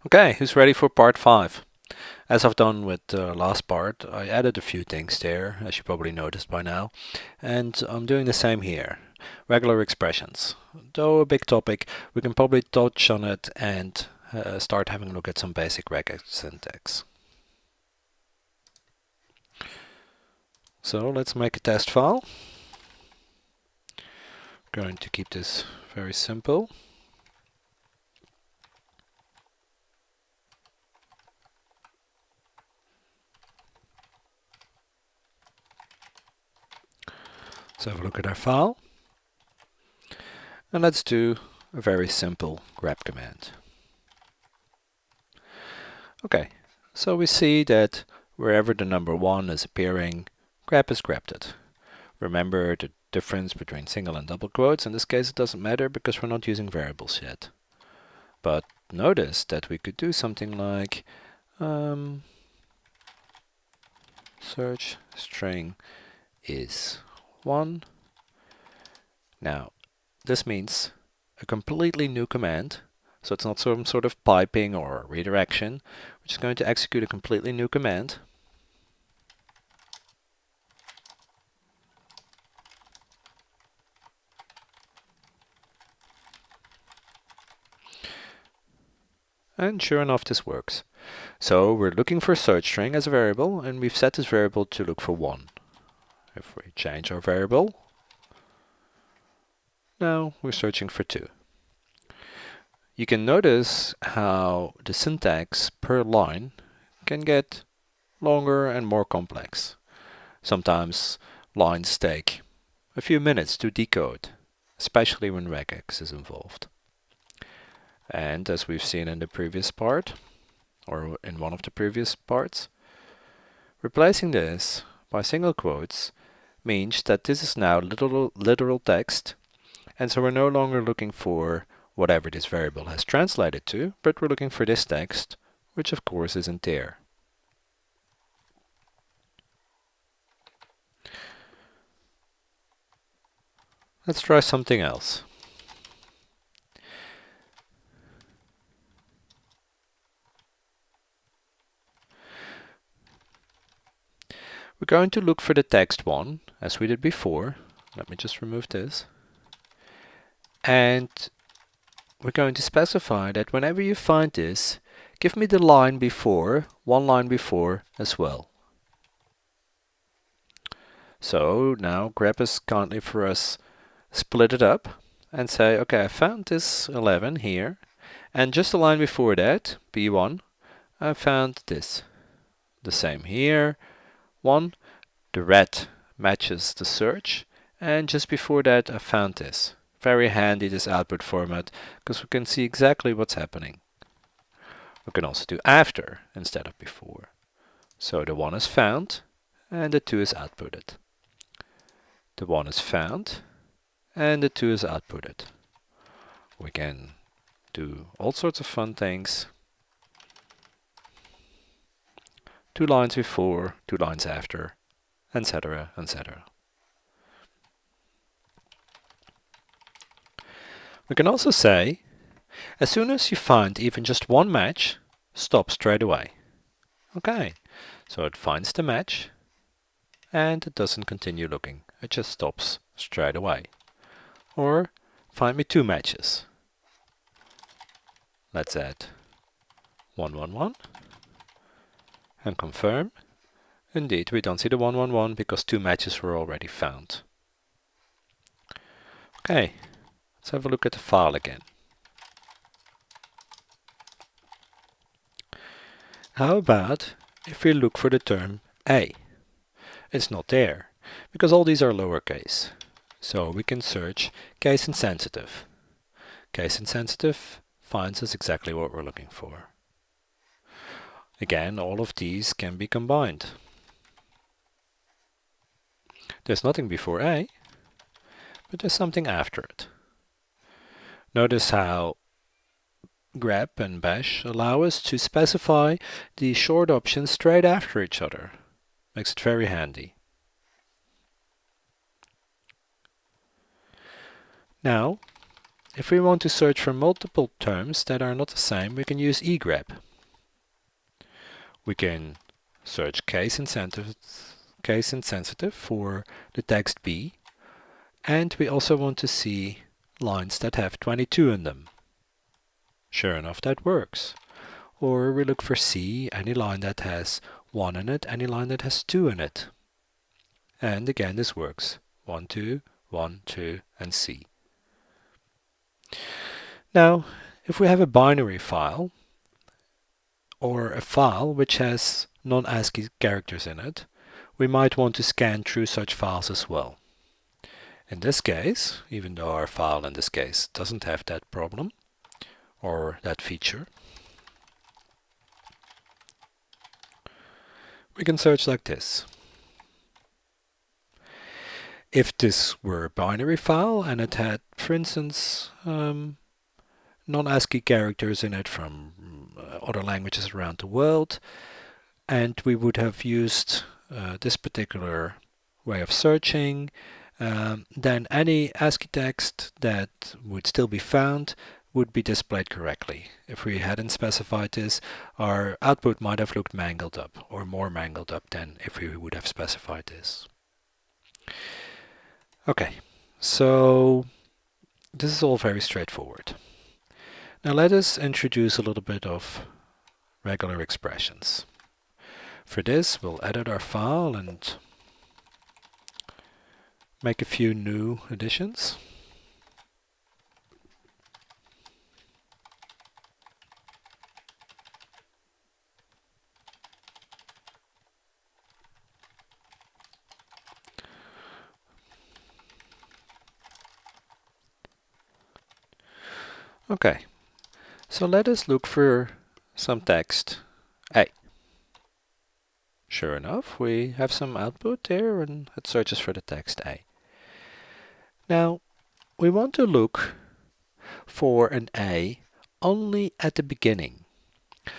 Okay, who's ready for part 5? As I've done with the last part, I added a few things there, as you probably noticed by now, and I'm doing the same here. Regular expressions. Though a big topic, we can probably touch on it and start having a look at some basic regex syntax. So let's make a test file. Going to keep this very simple. Let's have a look at our file. And let's do a very simple grep command. Okay, so we see that wherever the number 1 is appearing, grep is grepped. Remember the difference between single and double quotes. In this case, it doesn't matter because we're not using variables yet. But notice that we could do something like search string is 1. Now, this means a completely new command. So it's not some sort of piping or redirection. We're just going to execute a completely new command. And sure enough, this works. So we're looking for search string as a variable, and we've set this variable to look for 1. If we change our variable, now we're searching for 2. You can notice how the syntax per line can get longer and more complex. Sometimes lines take a few minutes to decode, especially when regex is involved. And as we've seen in the previous part, or in one of the previous parts, replacing this by single quotes means that this is now literal text, and so we're no longer looking for whatever this variable has translated to, but we're looking for this text, which of course isn't there. Let's try something else. We're going to look for the text one, as we did before. Let me just remove this. And we're going to specify that whenever you find this, give me the line before, one line before as well. So now grep is kindly for us split it up and say, okay, I found this 11 here, and just a line before that, B1, I found this. The same here, 1, the red matches the search, and just before that I found this. Very handy, this output format, because we can see exactly what's happening. We can also do after instead of before. So the 1 is found, and the 2 is outputted. The 1 is found, and the 2 is outputted. We can do all sorts of fun things. 2 lines before, 2 lines after, etc., etc. We can also say, as soon as you find even just one match, stop straight away. Okay, so it finds the match, and it doesn't continue looking. It just stops straight away. Or, find me 2 matches. Let's add 111 and confirm. Indeed, we don't see the 111 because 2 matches were already found. Okay, let's have a look at the file again. How about if we look for the term A? It's not there, because all these are lowercase. So we can search case insensitive. Case insensitive finds us exactly what we're looking for. Again, all of these can be combined. There's nothing before A, but there's something after it. Notice how grep and bash allow us to specify the short options straight after each other. Makes it very handy. Now, if we want to search for multiple terms that are not the same, we can use egrep. We can search case insensitive for the text B, and we also want to see lines that have 22 in them. Sure enough, that works. Or we look for C, any line that has 1 in it, any line that has 2 in it. And again, this works. 1, 2, 1, 2, and C. Now, if we have a binary file, or a file which has non-ASCII characters in it, we might want to scan through such files as well. In this case, even though our file in this case doesn't have that problem, or that feature, we can search like this. If this were a binary file and it had, for instance, non-ASCII characters in it from other languages around the world, and we would have used this particular way of searching, then any ASCII text that would still be found would be displayed correctly. If we hadn't specified this, our output might have looked mangled up, or more mangled up than if we would have specified this. Okay, so this is all very straightforward. Now let us introduce a little bit of regular expressions. For this, we'll edit our file and make a few new additions. Okay, so let us look for some text A. Sure enough, we have some output there and it searches for the text A. Now, we want to look for an A only at the beginning.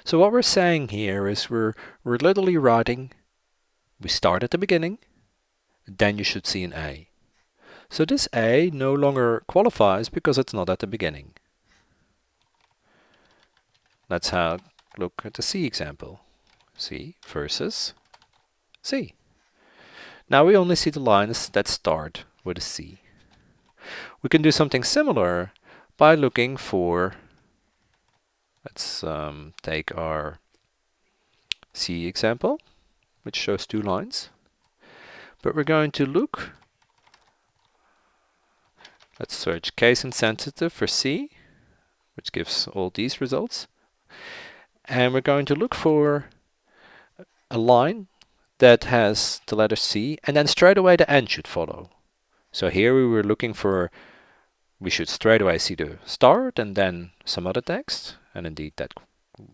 So what we're saying here is we're literally writing, we start at the beginning, then you should see an A. So this A no longer qualifies because it's not at the beginning. Let's look at the C example. C versus C. Now we only see the lines that start with a C. We can do something similar by looking for, let's take our C example, which shows 2 lines. But we're going to look, let's search case insensitive for C, which gives all these results. And we're going to look for a line that has the letter C, and then straight away the N should follow. So here we were looking for, we should straight away see the start and then some other text, and indeed that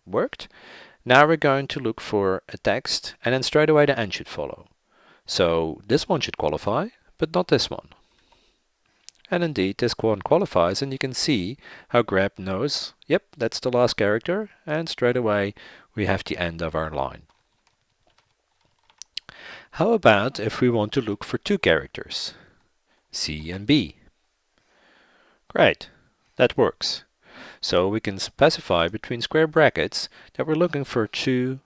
worked. Now we're going to look for a text, and then straight away the N should follow. So this one should qualify, but not this one. And indeed, this one qualifies, and you can see how grep knows, yep, that's the last character, and straight away we have the end of our line. How about if we want to look for 2 characters, C and B? Great, that works. So we can specify between square brackets that we're looking for 2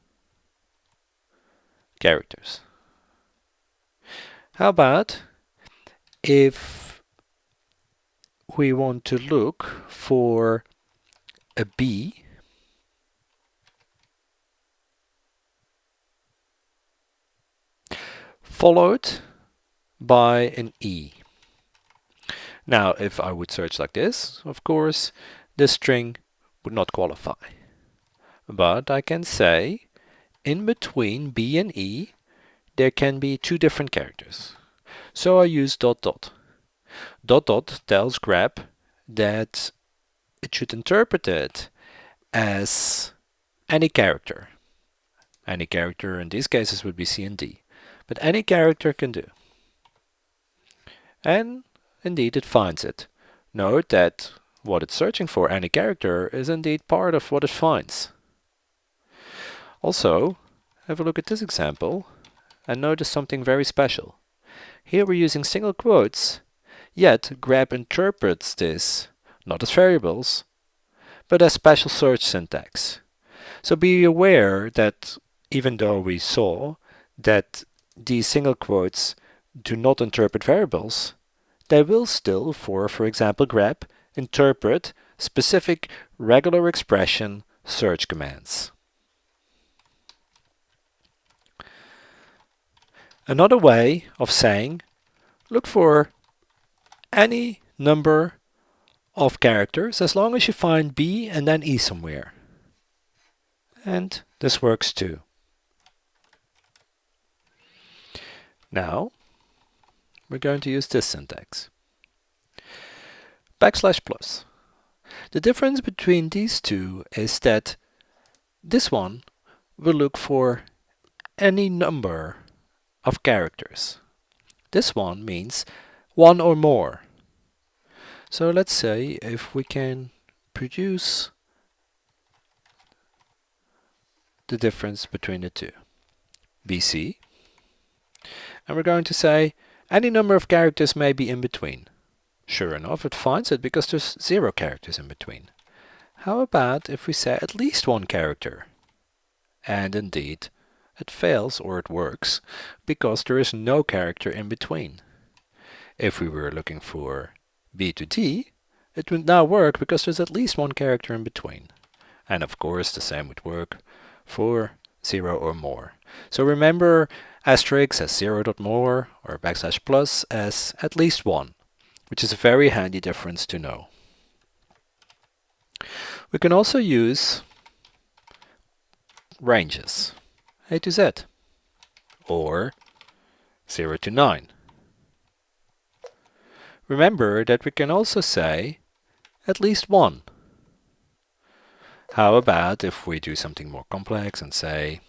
characters. How about if we want to look for a B followed by an E? Now, if I would search like this, of course, this string would not qualify. But I can say, in between B and E, there can be 2 different characters. So I use dot dot. Dot dot tells grep that it should interpret it as any character. Any character in these cases would be C and D. But any character can do. And indeed it finds it. Note that what it's searching for, any character, is indeed part of what it finds. Also, have a look at this example and notice something very special. Here we're using single quotes, yet grep interprets this not as variables, but as special search syntax. So be aware that even though we saw that these single quotes do not interpret variables, they will still, for example, grep, interpret specific regular expression search commands. Another way of saying, look for any number of characters as long as you find B and then E somewhere. And this works too. Now, we're going to use this syntax. \+. The difference between these two is that this one will look for any number of characters. This one means one or more. So let's say if we can produce the difference between the two. BC. And we're going to say any number of characters may be in between. Sure enough, it finds it because there's 0 characters in between. How about if we say at least 1 character? And indeed, it fails or it works because there is no character in between. If we were looking for B to D, it would now work because there's at least 1 character in between. And of course, the same would work for 0 or more. So remember asterisk as 0.more or \+ as at least 1, which is a very handy difference to know. We can also use ranges, A to Z, or 0 to 9. Remember that we can also say at least 1. How about if we do something more complex and say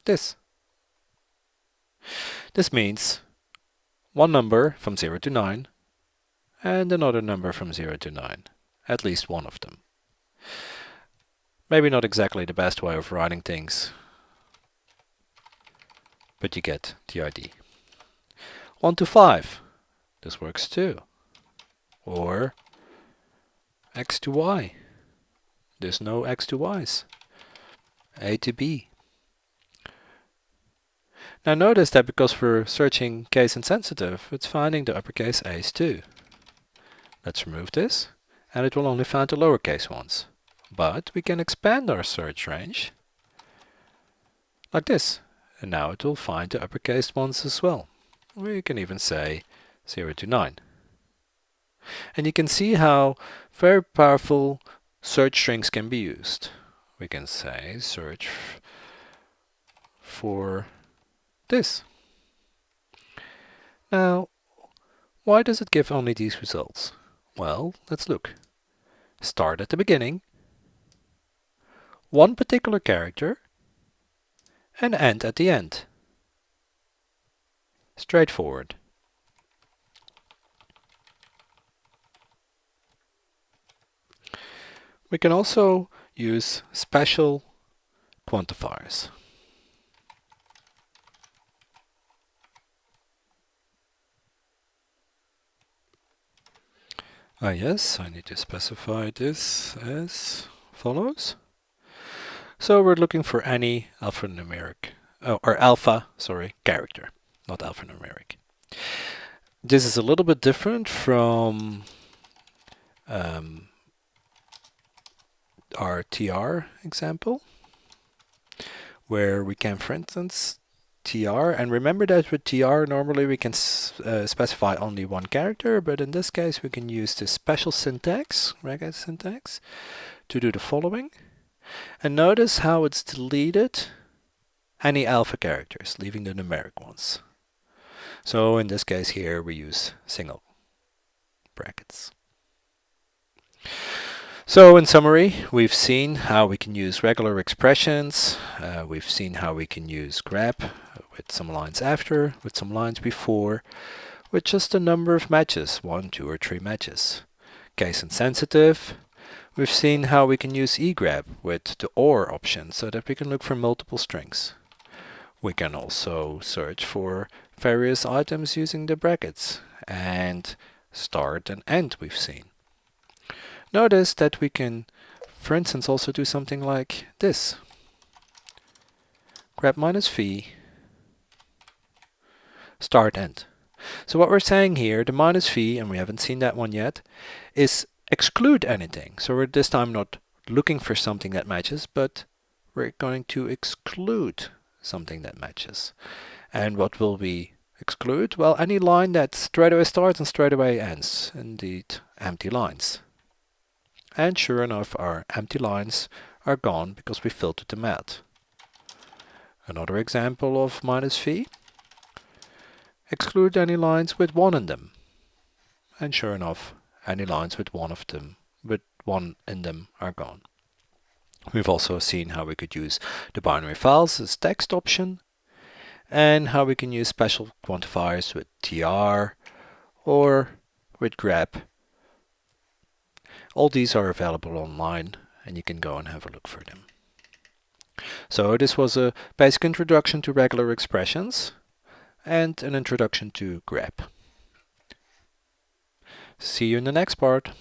this? This means one number from 0 to 9 and another number from 0 to 9, at least one of them. Maybe not exactly the best way of writing things, but you get the idea. 1 to 5, this works too. Or x to y, there's no x to y's. A to B. Now notice that because we're searching case insensitive, it's finding the uppercase a's too. Let's remove this, and it will only find the lowercase ones. But we can expand our search range like this, and now it will find the uppercase ones as well. We can even say 0 to 9. And you can see how very powerful search strings can be used. We can say search for this. Now, why does it give only these results? Well, let's look. Start at the beginning, one particular character, and end at the end. Straightforward. We can also use special quantifiers. Yes, I need to specify this as follows. So we're looking for any alphanumeric, character, not alphanumeric. This is a little bit different from our TR example, where we can, for instance, TR, and remember that with TR normally we can specify only one character, but in this case we can use this special syntax, regex syntax, to do the following. And notice how it's deleted any alpha characters, leaving the numeric ones. So in this case here we use single brackets. So in summary, we've seen how we can use regular expressions, we've seen how we can use grep with some lines after, with some lines before, with just a number of matches, 1, 2, or 3 matches. Case insensitive, we've seen how we can use egrep with the OR option so that we can look for multiple strings. We can also search for various items using the brackets, and start and end we've seen. Notice that we can, for instance, also do something like this. Grep minus v, start end. So what we're saying here, the minus v, and we haven't seen that one yet, is exclude anything. So we're this time not looking for something that matches, but we're going to exclude something that matches. And what will we exclude? Well, any line that straight away starts and straight away ends. Indeed, empty lines. And sure enough, our empty lines are gone because we filtered them out. Another example of minus v. Exclude any lines with 1 in them. And sure enough, any lines with one in them are gone. We've also seen how we could use the binary files as text option, and how we can use special quantifiers with tr or with grep. All these are available online, and you can go and have a look for them. So this was a basic introduction to regular expressions and an introduction to grep. See you in the next part.